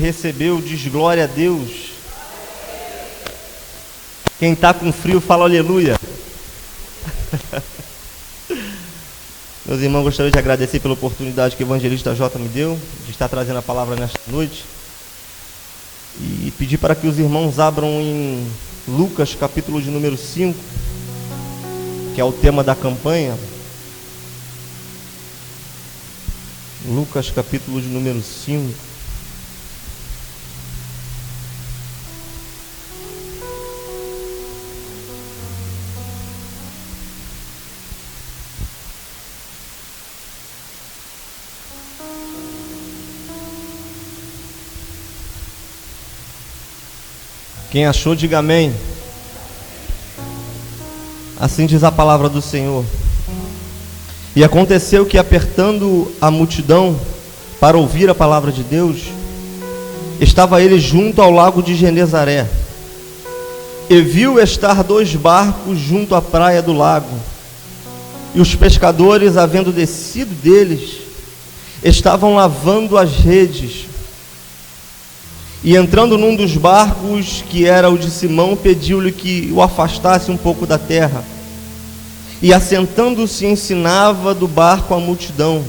Recebeu, diz glória a Deus. Quem está com frio fala aleluia. Meus irmãos, gostaria de agradecer pela oportunidade que o evangelista Jota me deu de estar trazendo a palavra nesta noite e pedir para que os irmãos abram em Lucas capítulo de número 5, que é o tema da campanha. Lucas capítulo de número 5. Quem achou, diga amém. Assim diz a palavra do Senhor. E aconteceu que, apertando a multidão para ouvir a palavra de Deus, estava ele junto ao lago de Genezaré, e viu estar 2 barcos junto à praia do lago, e os pescadores, havendo descido deles, estavam lavando as redes. E entrando num dos barcos, que era o de Simão, pediu-lhe que o afastasse um pouco da terra. E assentando-se ensinava do barco a multidão.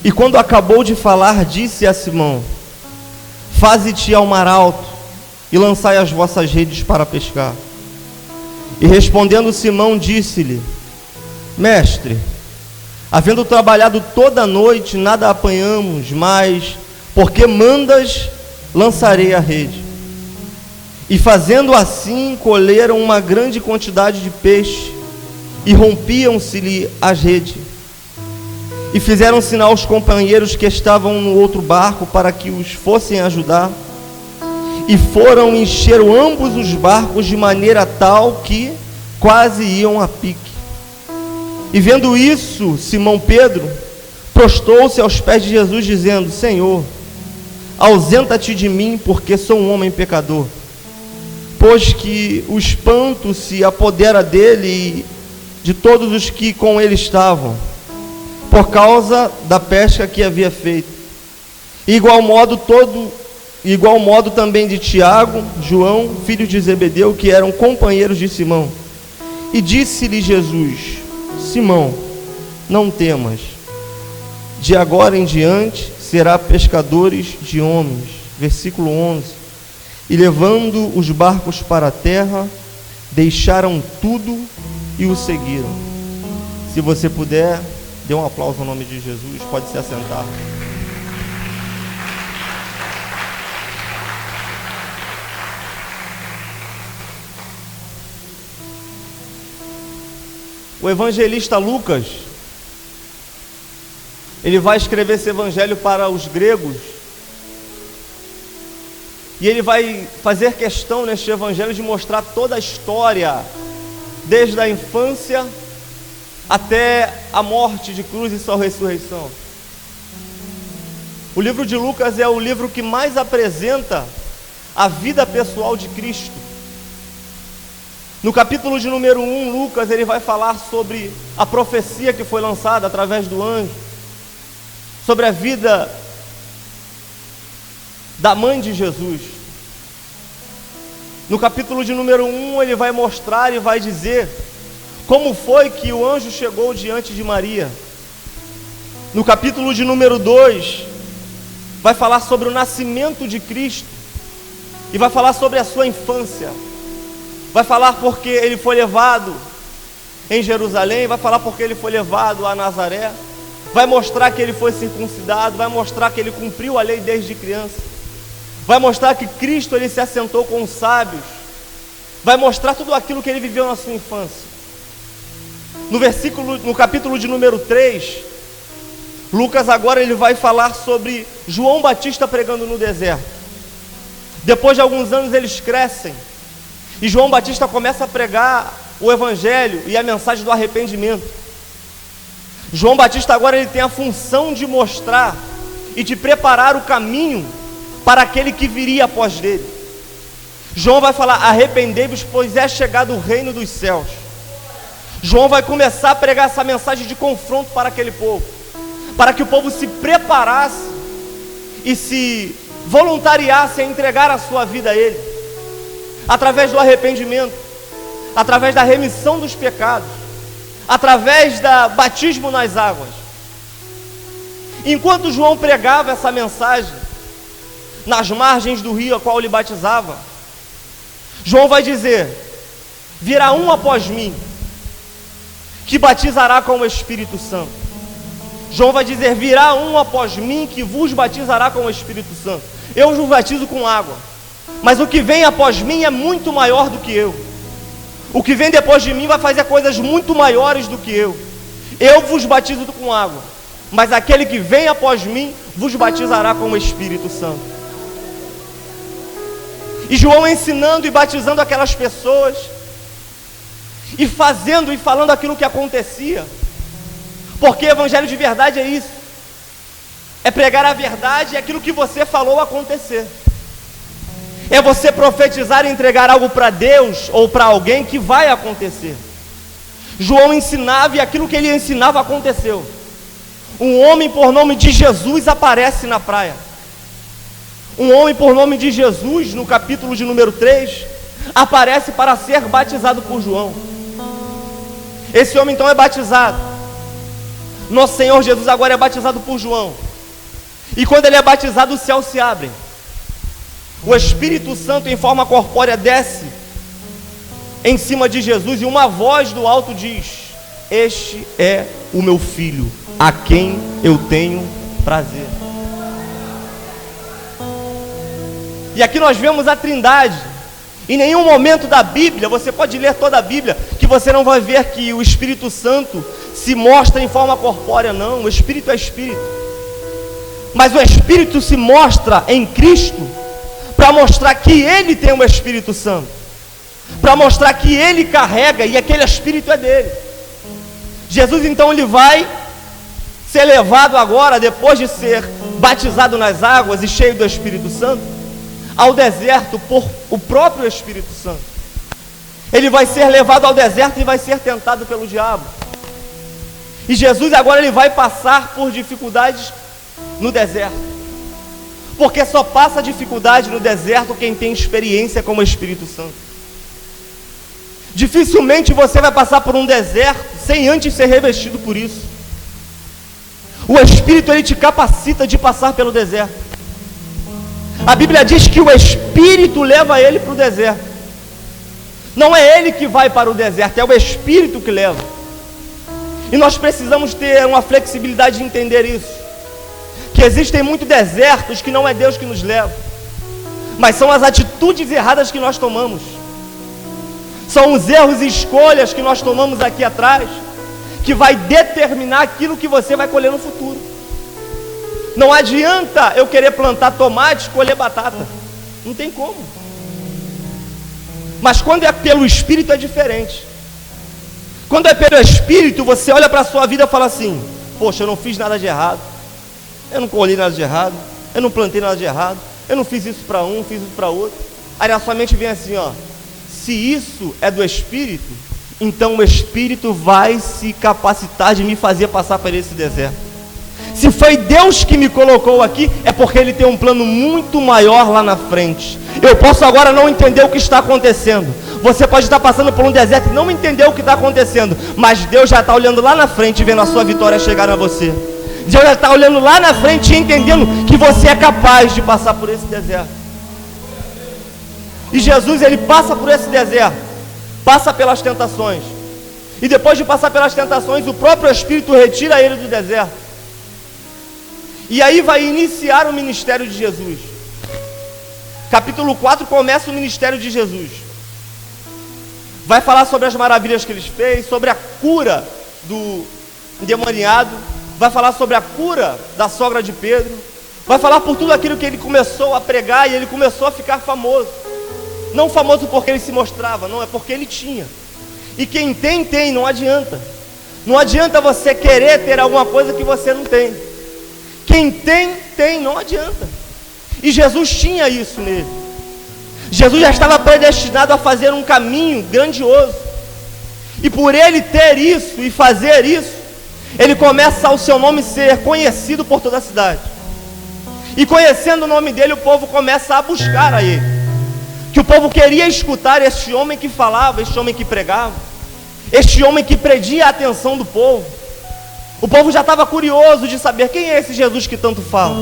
E quando acabou de falar, disse a Simão: faze-te ao mar alto, e lançai as vossas redes para pescar. E respondendo Simão, disse-lhe: mestre, havendo trabalhado toda a noite, nada apanhamos, mas porque mandas, lançarei a rede. E fazendo assim, colheram uma grande quantidade de peixe, e rompiam-se-lhe as redes. E fizeram sinal aos companheiros que estavam no outro barco, para que os fossem ajudar. E foram encher ambos os barcos, de maneira tal que quase iam a pique. E vendo isso, Simão Pedro prostou-se aos pés de Jesus, dizendo: Senhor, ausenta-te de mim, porque sou um homem pecador. Pois que o espanto se apodera dele e de todos os que com ele estavam, por causa da pesca que havia feito. Igual modo também de Tiago, João, filho de Zebedeu, que eram companheiros de Simão. E disse-lhe Jesus: Simão, não temas, de agora em diante será pescadores de homens. Versículo 11. E levando os barcos para a terra, deixaram tudo e o seguiram. Se você puder, dê um aplauso ao nome de Jesus, pode se assentar. O evangelista Lucas, ele vai escrever esse evangelho para os gregos, e ele vai fazer questão neste evangelho de mostrar toda a história, desde a infância até a morte de cruz e sua ressurreição. O livro de Lucas é o livro que mais apresenta a vida pessoal de Cristo. No capítulo de número 1, Lucas, ele vai falar sobre a profecia que foi lançada através do anjo, sobre a vida da mãe de Jesus. No capítulo de número 1, ele vai mostrar e vai dizer como foi que o anjo chegou diante de Maria. No capítulo de número 2, vai falar sobre o nascimento de Cristo, e vai falar sobre a sua infância. Vai falar porque ele foi levado em Jerusalém, vai falar porque ele foi levado a Nazaré, vai mostrar que ele foi circuncidado, vai mostrar que ele cumpriu a lei desde criança, vai mostrar que Cristo ele se assentou com os sábios, vai mostrar tudo aquilo que ele viveu na sua infância. No capítulo de número 3, Lucas agora ele vai falar sobre João Batista pregando no deserto. Depois de alguns anos eles crescem, e João Batista começa a pregar o evangelho e a mensagem do arrependimento. João Batista agora ele tem a função de mostrar e de preparar o caminho para aquele que viria após dele. João vai falar: arrependei-vos, pois é chegado o reino dos céus. João vai começar a pregar essa mensagem de confronto para aquele povo, para que o povo se preparasse e se voluntariasse a entregar a sua vida a Ele, através do arrependimento, através da remissão dos pecados, através do batismo nas águas. Enquanto João pregava essa mensagem nas margens do rio a qual ele batizava, João vai dizer: virá um após mim, que batizará com o Espírito Santo. João vai dizer: virá um após mim, que vos batizará com o Espírito Santo. Eu vos batizo com água, mas o que vem após mim é muito maior do que eu. O que vem depois de mim vai fazer coisas muito maiores do que eu. Eu vos batizo com água, mas aquele que vem após mim vos batizará com o Espírito Santo. E João ensinando e batizando aquelas pessoas, e fazendo e falando aquilo que acontecia, porque evangelho de verdade é isso, é pregar a verdade e aquilo que você falou acontecer, é você profetizar e entregar algo para Deus ou para alguém que vai acontecer. João ensinava e aquilo que ele ensinava aconteceu. Um homem por nome de Jesus aparece na praia. Um homem por nome de Jesus, no capítulo de número 3, aparece para ser batizado por João. Esse homem então é batizado. Nosso Senhor Jesus agora é batizado por João. E quando ele é batizado, os céus se abrem. O Espírito Santo em forma corpórea desce em cima de Jesus, e uma voz do alto diz: este é o meu filho, a quem eu tenho prazer. E aqui nós vemos a Trindade. Em nenhum momento da Bíblia, você pode ler toda a Bíblia, que você não vai ver que o Espírito Santo se mostra em forma corpórea, não. O Espírito é Espírito. Mas o Espírito se mostra em Cristo para mostrar que Ele tem o Espírito Santo, para mostrar que Ele carrega e aquele Espírito é dele. Jesus então ele vai ser levado agora, depois de ser batizado nas águas e cheio do Espírito Santo, ao deserto por o próprio Espírito Santo. Ele vai ser levado ao deserto e vai ser tentado pelo diabo. E Jesus agora ele vai passar por dificuldades no deserto, porque só passa dificuldade no deserto quem tem experiência com o Espírito Santo. Dificilmente você vai passar por um deserto sem antes ser revestido por isso. O Espírito ele te capacita de passar pelo deserto. A Bíblia diz que o Espírito leva ele para o deserto. Não é ele que vai para o deserto, é o Espírito que leva. E nós precisamos ter uma flexibilidade de entender isso, que existem muitos desertos que não é Deus que nos leva, mas são as atitudes erradas que nós tomamos, são os erros e escolhas que nós tomamos aqui atrás, que vai determinar aquilo que você vai colher no futuro. Não adianta eu querer plantar tomate e colher batata, não tem como. Mas quando é pelo Espírito é diferente. Quando é pelo Espírito, você olha para a sua vida e fala assim: poxa, eu não fiz nada de errado, eu não colhi nada de errado, eu não plantei nada de errado, eu não fiz isso para um, fiz isso para outro. Aí na sua mente vem assim, ó: se isso é do Espírito, então o Espírito vai se capacitar de me fazer passar por esse deserto. Se foi Deus que me colocou aqui, é porque Ele tem um plano muito maior lá na frente. Eu posso agora não entender o que está acontecendo. Você pode estar passando por um deserto e não entender o que está acontecendo, mas Deus já está olhando lá na frente, vendo a sua vitória chegar a você. Deus já está olhando lá na frente e entendendo que você é capaz de passar por esse deserto. E Jesus, Ele passa por esse deserto, passa pelas tentações, e depois de passar pelas tentações, o próprio Espírito retira Ele do deserto. E aí vai iniciar o ministério de Jesus. Capítulo 4 começa o ministério de Jesus. Vai falar sobre as maravilhas que Ele fez, sobre a cura do endemoniado, vai falar sobre a cura da sogra de Pedro, vai falar por tudo aquilo que Ele começou a pregar, e Ele começou a ficar famoso. Não famoso porque Ele se mostrava, não, é porque Ele tinha. E quem tem, tem, não adianta. Não adianta você querer ter alguma coisa que você não tem. Quem tem, tem, não adianta. E Jesus tinha isso nele. Jesus já estava predestinado a fazer um caminho grandioso. E por ele ter isso e fazer isso, ele começa ao seu nome ser conhecido por toda a cidade. E conhecendo o nome dele, o povo começa a buscar a ele. Que o povo queria escutar este homem que falava, este homem que pregava, este homem que prendia a atenção do povo. O povo já estava curioso de saber quem é esse Jesus que tanto fala.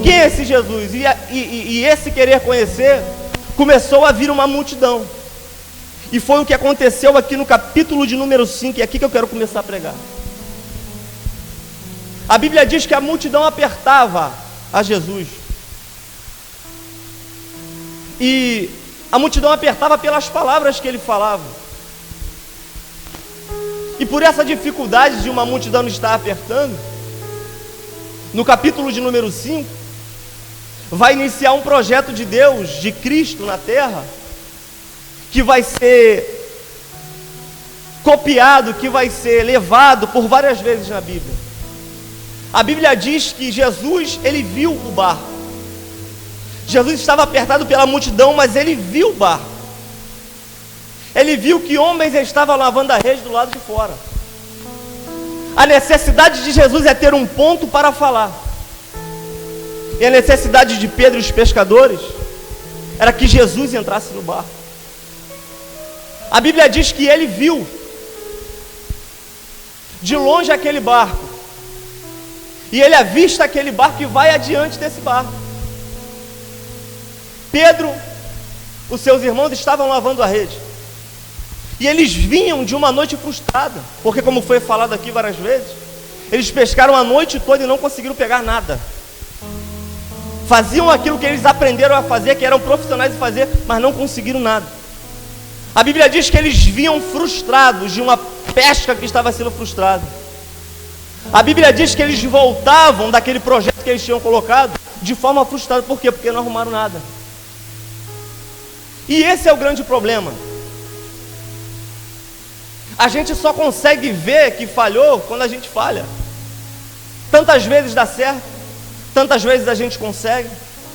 Quem é esse Jesus? E esse querer conhecer começou a vir uma multidão. E foi o que aconteceu aqui no capítulo de número 5, e é aqui que eu quero começar a pregar. A Bíblia diz que a multidão apertava a Jesus. E a multidão apertava pelas palavras que ele falava. E por essa dificuldade de uma multidão estar apertando, no capítulo de número 5, vai iniciar um projeto de Deus, de Cristo na terra, que vai ser copiado, que vai ser levado por várias vezes na Bíblia. A Bíblia diz que Jesus, ele viu o barco. Jesus estava apertado pela multidão, mas ele viu o barco. Ele viu que homens estavam lavando a rede do lado de fora. A necessidade de Jesus é ter um ponto para falar. E a necessidade de Pedro e os pescadores era que Jesus entrasse no barco. A Bíblia diz que ele viu de longe aquele barco. E ele avista aquele barco e vai adiante desse barco. Pedro, os seus irmãos estavam lavando a rede. E eles vinham de uma noite frustrada, porque como foi falado aqui várias vezes, eles pescaram a noite toda e não conseguiram pegar nada. Faziam aquilo que eles aprenderam a fazer, que eram profissionais de fazer, mas não conseguiram nada. A Bíblia diz que eles vinham frustrados de uma pesca que estava sendo frustrada. A Bíblia diz que eles voltavam daquele projeto que eles tinham colocado de forma frustrada. Por quê? Porque não arrumaram nada. E esse é o grande problema. A gente só consegue ver que falhou quando a gente falha. Tantas vezes dá certo, tantas vezes a gente consegue,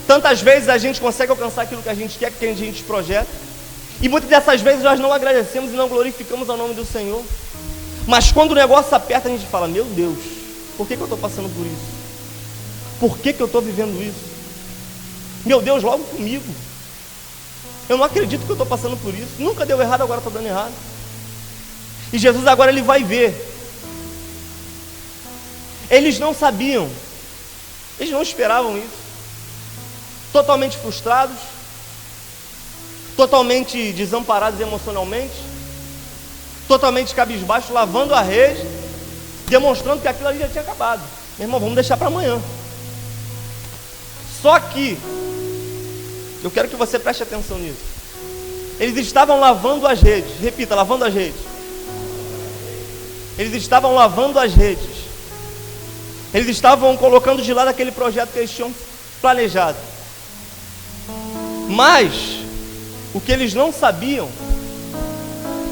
tantas vezes a gente consegue alcançar aquilo que a gente quer, que a gente projeta. E muitas dessas vezes nós não agradecemos e não glorificamos ao nome do Senhor. Mas quando o negócio aperta, a gente fala: meu Deus, por que eu estou passando por isso? Por que eu estou vivendo isso? Meu Deus, logo comigo. Eu não acredito que eu estou passando por isso. Nunca deu errado, agora está dando errado. E Jesus agora ele vai ver. Eles não sabiam, eles não esperavam isso. Totalmente frustrados, totalmente desamparados emocionalmente, totalmente cabisbaixo, lavando a rede, demonstrando que aquilo ali já tinha acabado. Meu irmão, vamos deixar para amanhã. Só que eu quero que você preste atenção nisso. Eles estavam lavando as redes. Repita: lavando as redes. Eles estavam lavando as redes. Eles estavam colocando de lado aquele projeto que eles tinham planejado. Mas o que eles não sabiam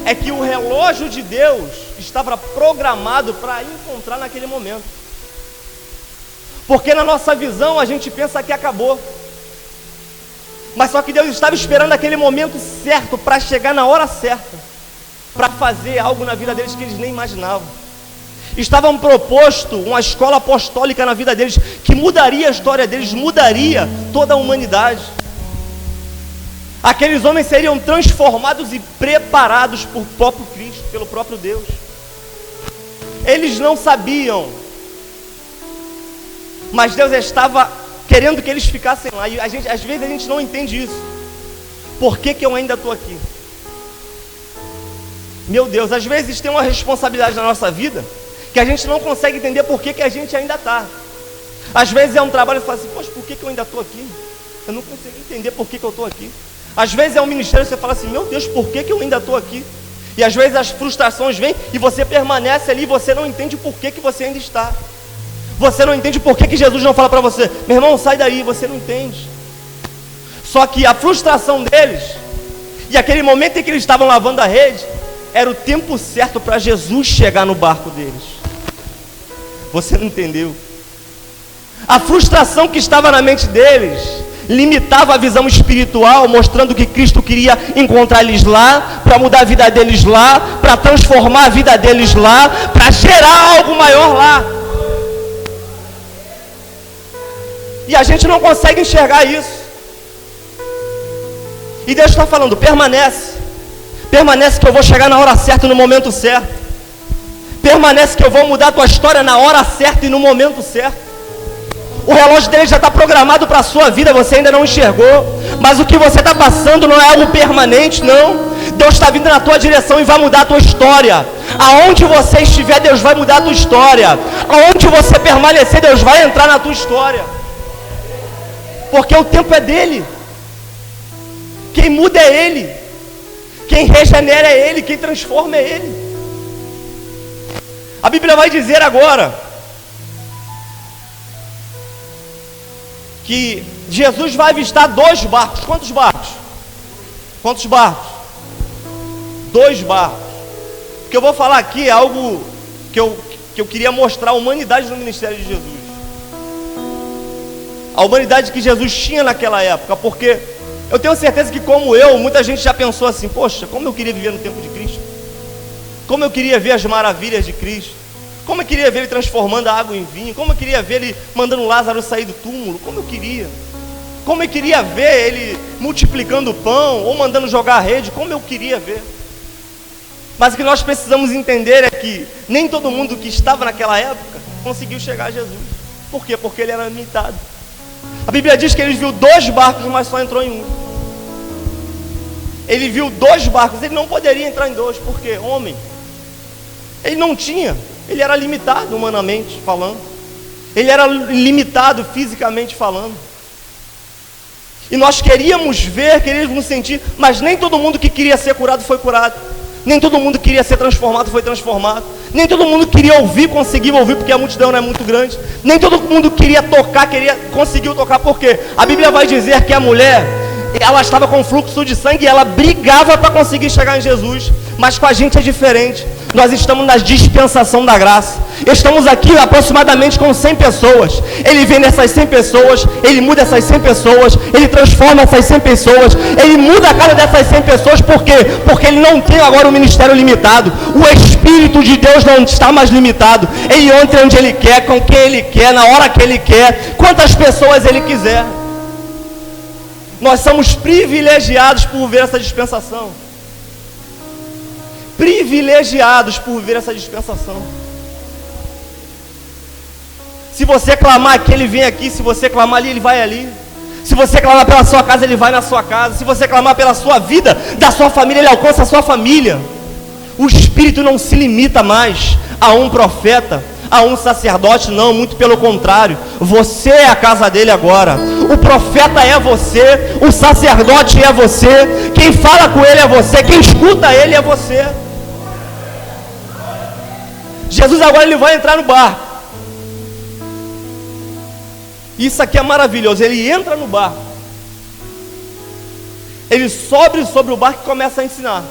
é que o relógio de Deus estava programado para encontrar naquele momento. Porque na nossa visão a gente pensa que acabou. Mas só que Deus estava esperando aquele momento certo para chegar na hora certa, para fazer algo na vida deles que eles nem imaginavam. Estavam proposto uma escola apostólica na vida deles, que mudaria a história deles, mudaria toda a humanidade. Aqueles homens seriam transformados e preparados por próprio Cristo, pelo próprio Deus. Eles não sabiam, mas Deus estava querendo que eles ficassem lá. E às vezes a gente não entende isso. Por que eu ainda estou aqui? Meu Deus, às vezes tem uma responsabilidade na nossa vida que a gente não consegue entender por que a gente ainda está. Às vezes é um trabalho e você fala assim: poxa, por que eu ainda estou aqui? Eu não consigo entender por que eu estou aqui. Às vezes é um ministério e você fala assim: meu Deus, por que eu ainda estou aqui? E às vezes as frustrações vêm e você permanece ali e você não entende por que você ainda está. Você não entende por que Jesus não fala para você: meu irmão, sai daí. Você não entende. Só que a frustração deles, e aquele momento em que eles estavam lavando a rede, era o tempo certo para Jesus chegar no barco deles. Você não entendeu. A frustração que estava na mente deles limitava a visão espiritual, mostrando que Cristo queria encontrar eles lá, para mudar a vida deles lá, para transformar a vida deles lá, para gerar algo maior lá. E a gente não consegue enxergar isso. E Deus está falando, permanece. Permanece que eu vou chegar na hora certa e no momento certo. Permanece que eu vou mudar a tua história na hora certa e no momento certo. O relógio dele já está programado para a sua vida, você ainda não enxergou. Mas o que você está passando não é algo permanente, não. Deus está vindo na tua direção e vai mudar a tua história. Aonde você estiver, Deus vai mudar a tua história. Aonde você permanecer, Deus vai entrar na tua história. Porque o tempo é dele. Quem muda é ele. Quem regenera é ele. Quem transforma é ele. A Bíblia vai dizer agora que Jesus vai avistar 2 barcos. Quantos barcos? Quantos barcos? 2 barcos. O que eu vou falar aqui é algo que eu queria mostrar a humanidade no ministério de Jesus. A humanidade que Jesus tinha naquela época. Porque eu tenho certeza que, como eu, muita gente já pensou assim: poxa, como eu queria viver no tempo de Cristo. Como eu queria ver as maravilhas de Cristo. Como eu queria ver ele transformando a água em vinho. Como eu queria ver ele mandando Lázaro sair do túmulo. Como eu queria. Como eu queria ver ele multiplicando o pão ou mandando jogar a rede. Como eu queria ver. Mas o que nós precisamos entender é que nem todo mundo que estava naquela época conseguiu chegar a Jesus. Por quê? Porque ele era limitado. A Bíblia diz que ele viu 2 barcos, mas só entrou em um. Ele viu 2 barcos, ele não poderia entrar em 2, porque homem. Ele não tinha. Ele era limitado humanamente falando. Ele era limitado fisicamente falando. E nós queríamos ver, queríamos sentir, mas nem todo mundo que queria ser curado foi curado. Nem todo mundo queria ser transformado foi transformado. Nem todo mundo queria ouvir, conseguiu ouvir, porque a multidão não é muito grande. Nem todo mundo queria tocar, conseguiu tocar, porque a Bíblia vai dizer que a mulher, ela estava com fluxo de sangue e ela brigava para conseguir chegar em Jesus. Mas com a gente é diferente. Nós estamos na dispensação da graça. Estamos aqui aproximadamente com 100 pessoas. Ele vem nessas 100 pessoas, ele muda essas 100 pessoas, ele transforma essas 100 pessoas, ele muda a cara dessas 100 pessoas. Por quê? Porque ele não tem agora um ministério limitado. O Espírito de Deus não está mais limitado. Ele entra onde ele quer, com quem ele quer, na hora que ele quer, quantas pessoas ele quiser. Nós somos privilegiados por ver essa dispensação. Privilegiados por viver essa dispensação. Se você clamar aqui, ele vem aqui. Se você clamar ali, ele vai ali. Se você clamar pela sua casa, ele vai na sua casa. Se você clamar pela sua vida, da sua família, ele alcança a sua família. O Espírito não se limita mais a um profeta, a um sacerdote, não, muito pelo contrário. Você é a casa dele agora. O profeta é você, o sacerdote é você, quem fala com ele é você, quem escuta ele é você. Jesus agora ele vai entrar no barco. Isso aqui é maravilhoso. Ele entra no barco, ele sobe sobre o barco e começa a ensinar.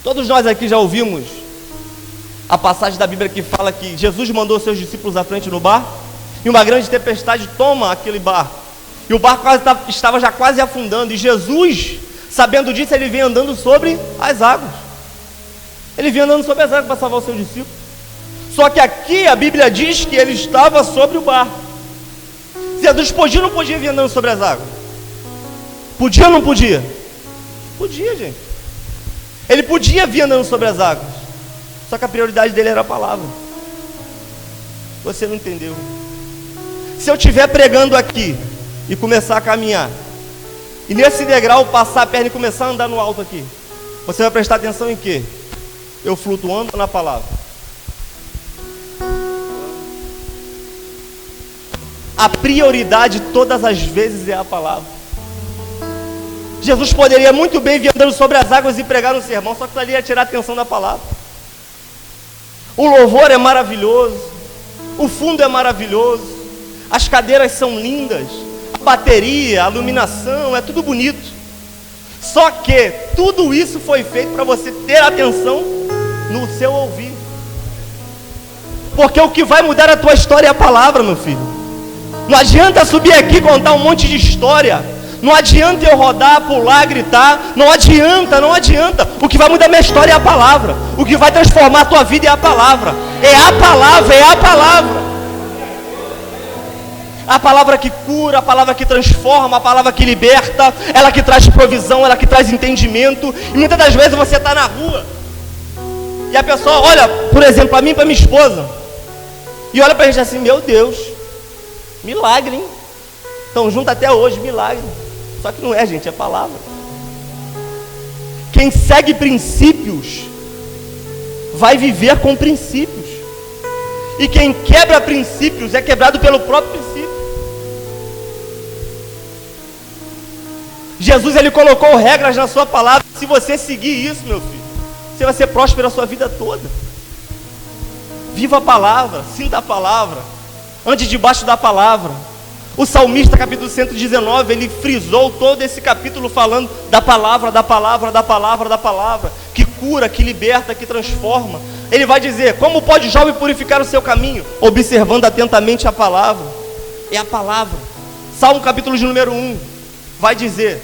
Todos nós aqui já ouvimos a passagem da Bíblia que fala que Jesus mandou seus discípulos à frente no barco, e uma grande tempestade toma aquele barco, e o barco estava já quase afundando, e Jesus, sabendo disso, ele vem andando sobre as águas. Ele vinha andando sobre as águas para salvar o seu discípulo. Só que aqui a Bíblia diz que ele estava sobre o barco. Jesus podia ou não podia vir andando sobre as águas? Podia ou não podia? Podia, gente. Ele podia vir andando sobre as águas. Só que a prioridade dele era a palavra. Você não entendeu. Se eu estiver pregando aqui e começar a caminhar, e nesse degrau passar a perna e começar a andar no alto aqui, você vai prestar atenção em quê? Eu flutuando na palavra. A prioridade todas as vezes é a palavra. Jesus poderia muito bem vir andando sobre as águas e pregar um sermão, só que ali ia tirar a atenção da palavra. O louvor é maravilhoso, o fundo é maravilhoso, as cadeiras são lindas, a bateria, a iluminação, é tudo bonito. Só que tudo isso foi feito para você ter atenção no seu ouvir. Porque o que vai mudar a tua história é a palavra, meu filho. Não adianta subir aqui e contar um monte de história. Não adianta eu rodar, pular, gritar. Não adianta. O que vai mudar a minha história é a palavra. O que vai transformar a tua vida é a palavra. É a palavra. A palavra que cura, a palavra que transforma, a palavra que liberta, ela que traz provisão, ela que traz entendimento. E muitas das vezes você está na rua e a pessoa olha, por exemplo, para mim e para minha esposa, e olha para a gente assim: meu Deus, milagre, hein? Estão juntos até hoje, milagre. Só que não é, gente, é palavra. Quem segue princípios vai viver com princípios. E quem quebra princípios é quebrado pelo próprio princípio. Jesus, ele colocou regras na sua palavra. Se você seguir isso, meu filho, você vai ser próspero a sua vida toda. Viva a palavra, sinta a palavra, ande debaixo da palavra. O salmista, capítulo 119, ele frisou todo esse capítulo falando da palavra, da palavra, da palavra, da palavra, que cura, que liberta, que transforma. Ele vai dizer: como pode o jovem purificar o seu caminho? Observando atentamente a palavra. É a palavra. Salmo capítulo de número 1 vai dizer: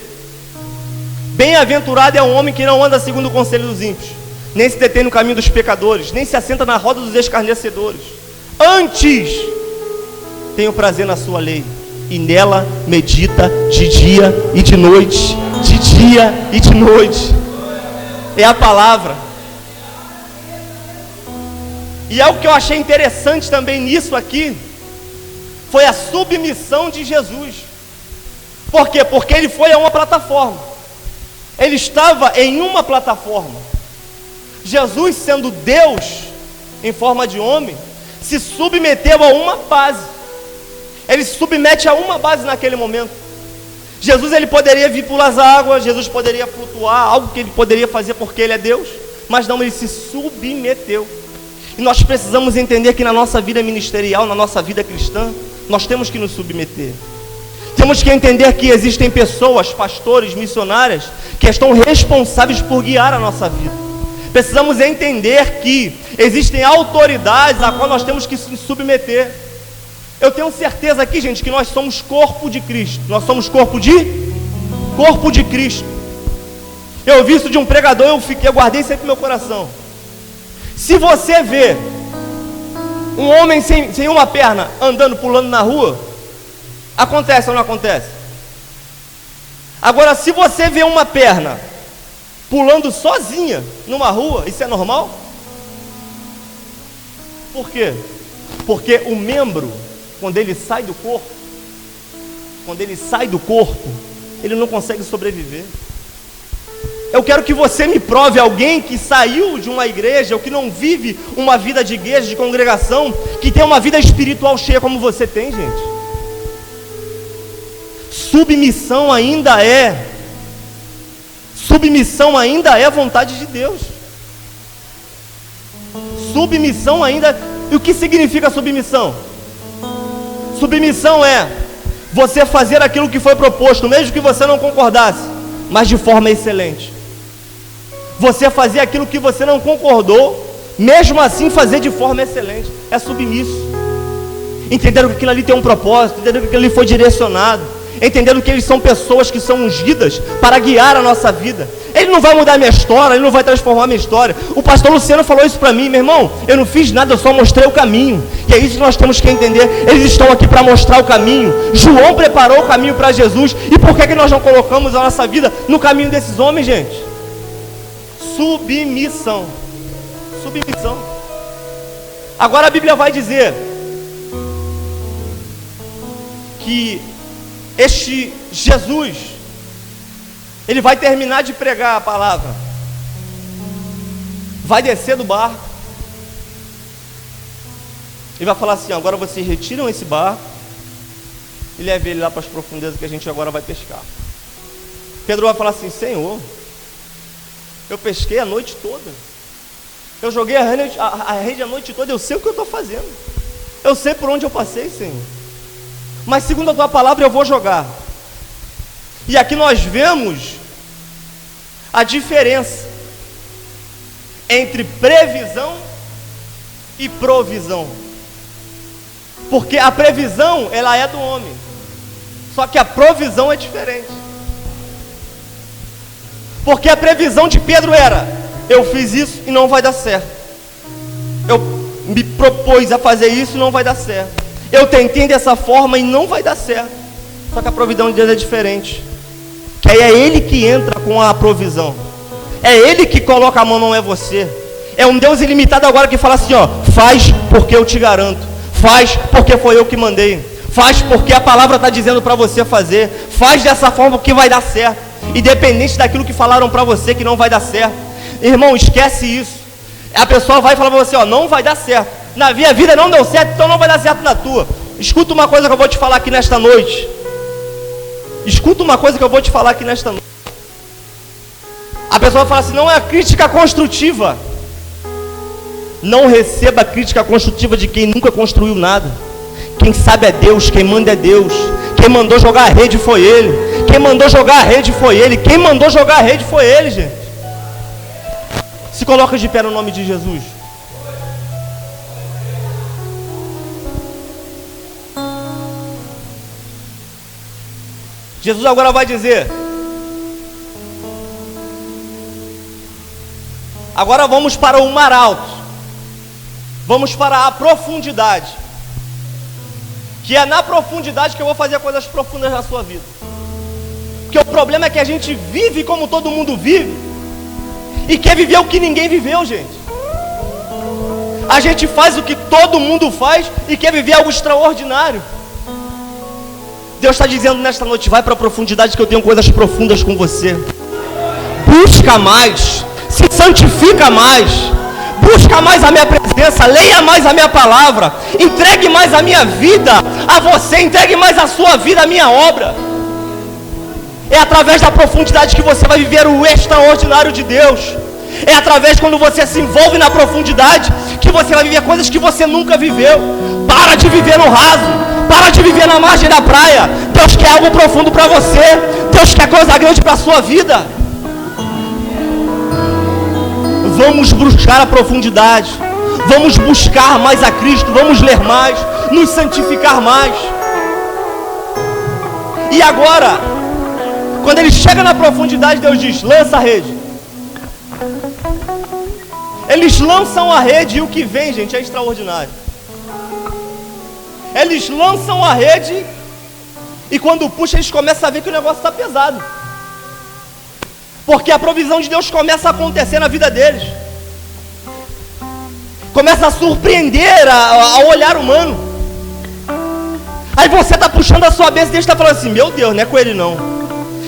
bem-aventurado é o homem que não anda segundo o conselho dos ímpios, nem se detém no caminho dos pecadores, nem se assenta na roda dos escarnecedores. Antes tem o prazer na sua lei, e nela medita de dia e de noite. De dia e de noite. É a palavra. E algo que eu achei interessante também nisso aqui foi a submissão de Jesus. Por quê? Porque ele foi a uma plataforma. Ele estava em uma plataforma. Jesus, sendo Deus em forma de homem, se submeteu a uma base. Ele se submete a uma base naquele momento. Jesus, ele poderia vir pelas águas, Jesus poderia flutuar, algo que ele poderia fazer porque ele é Deus, mas não, ele se submeteu. E nós precisamos entender que na nossa vida ministerial, na nossa vida cristã, nós temos que nos submeter. Temos que entender que existem pessoas, pastores, missionárias, que estão responsáveis por guiar a nossa vida. Precisamos entender que existem autoridades a qual nós temos que se submeter. Eu tenho certeza aqui, gente, que nós somos corpo de Cristo. Nós somos corpo de Cristo. Eu ouvi isso de um pregador, eu guardei sempre no meu coração. Se você vê um homem sem uma perna andando, pulando na rua, acontece ou não acontece? Agora, se você vê uma perna pulando sozinha numa rua, isso é normal? Por quê? Porque o membro, quando ele sai do corpo, ele não consegue sobreviver. Eu quero que você me prove alguém que saiu de uma igreja, ou que não vive uma vida de igreja, de congregação, que tem uma vida espiritual cheia como você tem, gente. Submissão ainda é vontade de Deus. Submissão ainda. E o que significa submissão? Submissão é você fazer aquilo que foi proposto, mesmo que você não concordasse, mas de forma excelente. Você fazer aquilo que você não concordou, mesmo assim fazer de forma excelente. É submisso. Entenderam que aquilo ali tem um propósito, entenderam que aquilo ali foi direcionado, entenderam que eles são pessoas que são ungidas para guiar a nossa vida. Ele não vai mudar a minha história, ele não vai transformar a minha história. O pastor Luciano falou isso para mim: meu irmão, eu não fiz nada, eu só mostrei o caminho. E é isso que nós temos que entender. Eles estão aqui para mostrar o caminho. João preparou o caminho para Jesus. E por que nós não colocamos a nossa vida no caminho desses homens, gente? Submissão. Submissão. Agora a Bíblia vai dizer que este Jesus, ele vai terminar de pregar a palavra, vai descer do barco e vai falar assim: agora vocês retiram esse barco e levem ele lá para as profundezas que a gente agora vai pescar. Pedro vai falar assim: Senhor, eu pesquei a noite toda, eu joguei a rede a noite toda, eu sei o que eu estou fazendo, eu sei por onde eu passei, Senhor, mas segundo a tua palavra eu vou jogar. E aqui nós vemos a diferença entre previsão e provisão. Porque a previsão, ela é do homem, só que a provisão é diferente. Porque a previsão de Pedro era: eu fiz isso e não vai dar certo, eu me propus a fazer isso e não vai dar certo. Eu tentei dessa forma e não vai dar certo. Só que a provisão de Deus é diferente. Que aí é Ele que entra com a provisão. É Ele que coloca a mão, não é você. É um Deus ilimitado agora que fala assim, ó, faz porque eu te garanto. Faz porque foi eu que mandei. Faz porque a palavra está dizendo para você fazer. Faz dessa forma que vai dar certo. Independente daquilo que falaram para você que não vai dar certo. Irmão, esquece isso. A pessoa vai falar para você, ó, não vai dar certo. Na minha vida não deu certo, então não vai dar certo na tua. Escuta uma coisa que eu vou te falar aqui nesta noite. Escuta uma coisa que eu vou te falar aqui nesta noite. A pessoa fala assim, não é crítica construtiva. Não receba crítica construtiva de quem nunca construiu nada. Quem sabe é Deus, quem manda é Deus. Quem mandou jogar a rede foi Ele. Quem mandou jogar a rede foi Ele. Quem mandou jogar a rede foi Ele, gente. Se coloca de pé no nome de Jesus. Jesus agora vai dizer, agora vamos para o mar alto, vamos para a profundidade, que é na profundidade que eu vou fazer coisas profundas na sua vida. Porque o problema é que a gente vive como todo mundo vive, e quer viver o que ninguém viveu, gente. A gente faz o que todo mundo faz, e quer viver algo extraordinário. Deus está dizendo nesta noite, vai para a profundidade que eu tenho coisas profundas com você. Busca mais, se santifica mais, busca mais a minha presença, leia mais a minha palavra, entregue mais a minha vida a você, entregue mais a sua vida à minha obra. É através da profundidade que você vai viver o extraordinário de Deus. É através quando você se envolve na profundidade que você vai viver coisas que você nunca viveu. Para de viver no raso. Para de viver na margem da praia. Deus quer algo profundo para você. Deus quer coisa grande para a sua vida. Vamos buscar a profundidade. Vamos buscar mais a Cristo. Vamos ler mais. Nos santificar mais. E agora, quando ele chega na profundidade, Deus diz, lança a rede. Eles lançam a rede e o que vem, gente, é extraordinário. Eles lançam a rede e quando puxa, eles começam a ver que o negócio está pesado. Porque a provisão de Deus começa a acontecer na vida deles. Começa a surpreender ao olhar humano. Aí você está puxando a sua bênção e Deus está falando assim, meu Deus, não é com ele não.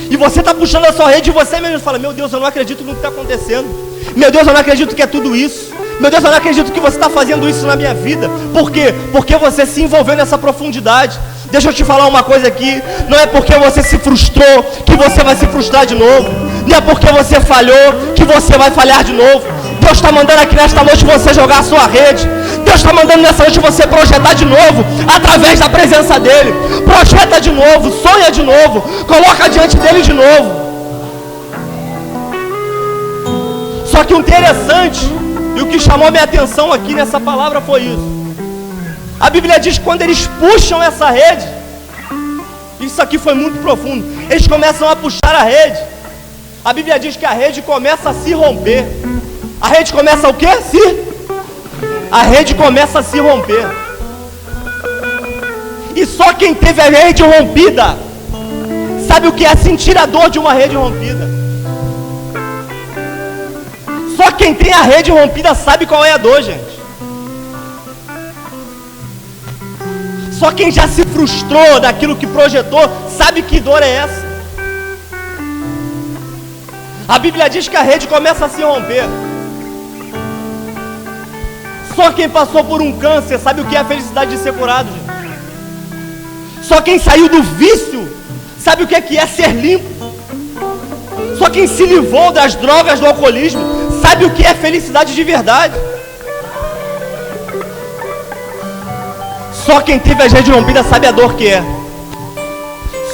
E você está puxando a sua rede e você mesmo fala, meu Deus, eu não acredito no que está acontecendo. Meu Deus, eu não acredito que é tudo isso. Meu Deus, eu não acredito que você está fazendo isso na minha vida. Por quê? Porque você se envolveu nessa profundidade. Deixa eu te falar uma coisa aqui. Não é porque você se frustrou que você vai se frustrar de novo. Não é porque você falhou que você vai falhar de novo. Deus está mandando aqui nesta noite você jogar a sua rede. Deus está mandando nessa noite você projetar de novo, através da presença dEle. Projeta de novo, sonha de novo, coloca diante dEle de novo. Só que o interessante, e o que chamou minha atenção aqui nessa palavra foi isso. A Bíblia diz que quando eles puxam essa rede, isso aqui foi muito profundo, eles começam a puxar a rede. A Bíblia diz que a rede começa a se romper. A rede começa o quê? A rede começa a se romper. E só quem teve a rede rompida sabe o que é sentir a dor de uma rede rompida. Só quem tem a rede rompida sabe qual é a dor, gente. Só quem já se frustrou daquilo que projetou sabe que dor é essa. A Bíblia diz que a rede começa a se romper. Só quem passou por um câncer sabe o que é a felicidade de ser curado, gente. Só quem saiu do vício sabe o que é ser limpo. Só quem se livrou das drogas, do alcoolismo, sabe o que é felicidade de verdade. Só quem teve a rede rompida sabe a dor que é.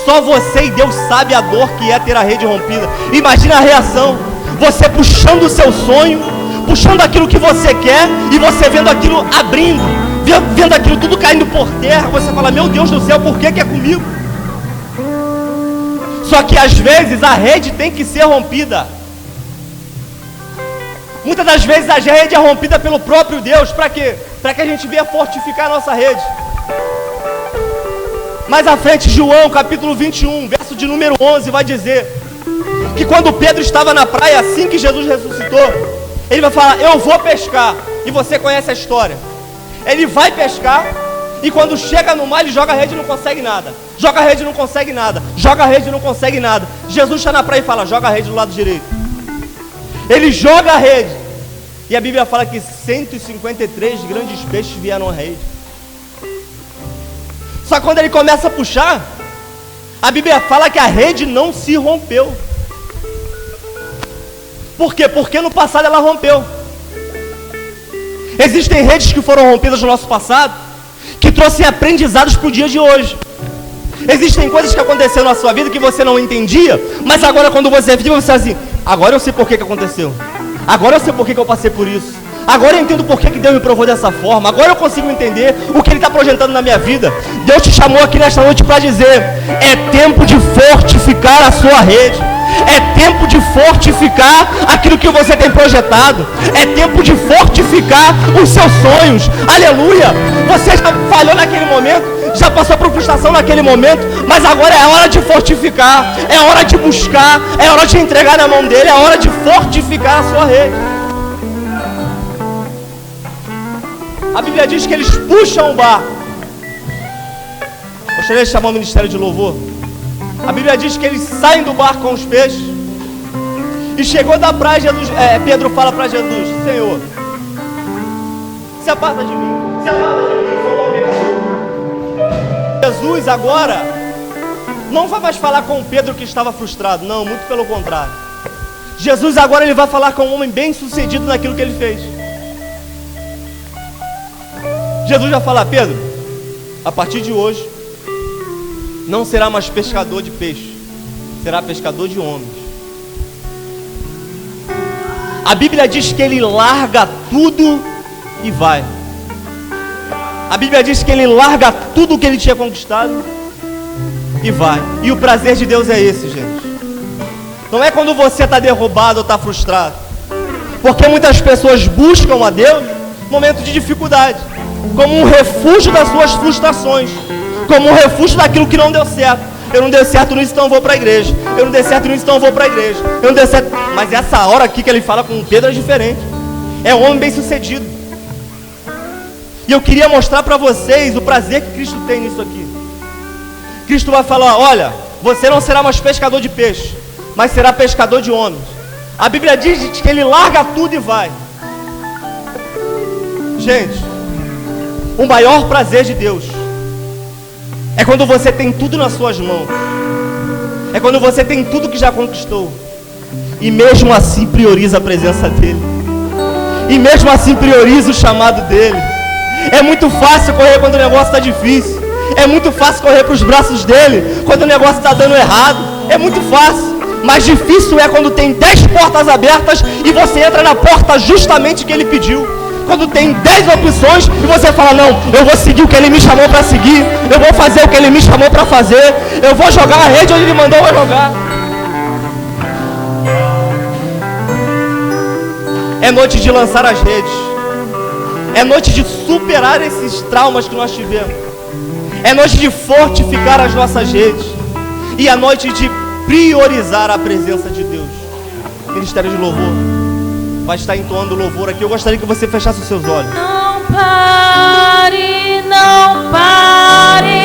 Só você e Deus sabe a dor que é ter a rede rompida. Imagina a reação. Você puxando o seu sonho, puxando aquilo que você quer, e você vendo aquilo abrindo, vendo aquilo tudo caindo por terra. Você fala, meu Deus do céu, por que é comigo? Só que às vezes a rede tem que ser rompida. Muitas das vezes a rede é rompida pelo próprio Deus. Para quê? Para que a gente venha fortificar a nossa rede. Mais à frente, João, capítulo 21, verso de número 11, vai dizer que quando Pedro estava na praia, assim que Jesus ressuscitou, ele vai falar, eu vou pescar. E você conhece a história. Ele vai pescar, e quando chega no mar, ele joga a rede e não consegue nada. Joga a rede e não consegue nada. Joga a rede e não consegue nada. Jesus está na praia e fala, joga a rede do lado direito. Ele joga a rede. E a Bíblia fala que 153 grandes peixes vieram à rede. Só que quando ele começa a puxar, a Bíblia fala que a rede não se rompeu. Por quê? Porque no passado ela rompeu. Existem redes que foram rompidas no nosso passado, que trouxem aprendizados para o dia de hoje. Existem coisas que aconteceram na sua vida que você não entendia, mas agora quando você vive, você assim, agora eu sei por que aconteceu. Agora eu sei por que eu passei por isso. Agora eu entendo por que Deus me provou dessa forma. Agora eu consigo entender o que Ele está projetando na minha vida. Deus te chamou aqui nesta noite para dizer, é tempo de fortificar a sua rede. É tempo de fortificar aquilo que você tem projetado. É tempo de fortificar os seus sonhos. Aleluia! Você já falhou naquele momento, já passou por frustração naquele momento, mas agora é hora de fortificar, é hora de buscar, é hora de entregar na mão dele, é hora de fortificar a sua rede. A Bíblia diz que eles puxam o barco. Gostaria de chamar o ministério de louvor. A Bíblia diz que eles saem do barco com os peixes. E chegou da praia, Pedro fala para Jesus, Senhor, se aparta de mim, se aparta de mim, sou um pecador. Jesus agora não vai mais falar com Pedro que estava frustrado, não, muito pelo contrário. Jesus agora ele vai falar com um homem bem sucedido naquilo que ele fez. Jesus vai falar, Pedro, a partir de hoje, não será mais pescador de peixe, será pescador de homens. A Bíblia diz que ele larga tudo e vai. A Bíblia diz que ele larga tudo que ele tinha conquistado e vai. E o prazer de Deus é esse, gente. Não é quando você está derrubado ou está frustrado. Porque muitas pessoas buscam a Deus no momento de dificuldade, como um refúgio das suas frustrações, como um refúgio daquilo que não deu certo. Eu não dei certo nisso, então eu vou para a igreja. Eu não dei certo nisso, então eu vou para a igreja. Eu não dei certo. Mas essa hora aqui que ele fala com Pedro é diferente. É um homem bem sucedido. E eu queria mostrar para vocês o prazer que Cristo tem nisso aqui. Cristo vai falar, olha, você não será mais pescador de peixe, mas será pescador de homens. A Bíblia diz que ele larga tudo e vai. Gente, o maior prazer de Deus é quando você tem tudo nas suas mãos. É quando você tem tudo que já conquistou. E mesmo assim prioriza a presença dEle. E mesmo assim prioriza o chamado dEle. É muito fácil correr quando o negócio está difícil. É muito fácil correr para os braços dEle quando o negócio está dando errado. É muito fácil. Mas difícil é quando tem 10 portas abertas e você entra na porta justamente que Ele pediu. Quando tem 10 opções e você fala, não, eu vou seguir o que Ele me chamou para seguir, eu vou fazer o que Ele me chamou para fazer, eu vou jogar a rede onde Ele mandou eu jogar. É noite de lançar as redes. É noite de superar esses traumas que nós tivemos. É noite de fortificar as nossas redes. E é noite de priorizar a presença de Deus. Ministério de Louvor vai estar entoando louvor aqui. Eu gostaria que você fechasse os seus olhos. Não pare, não pare.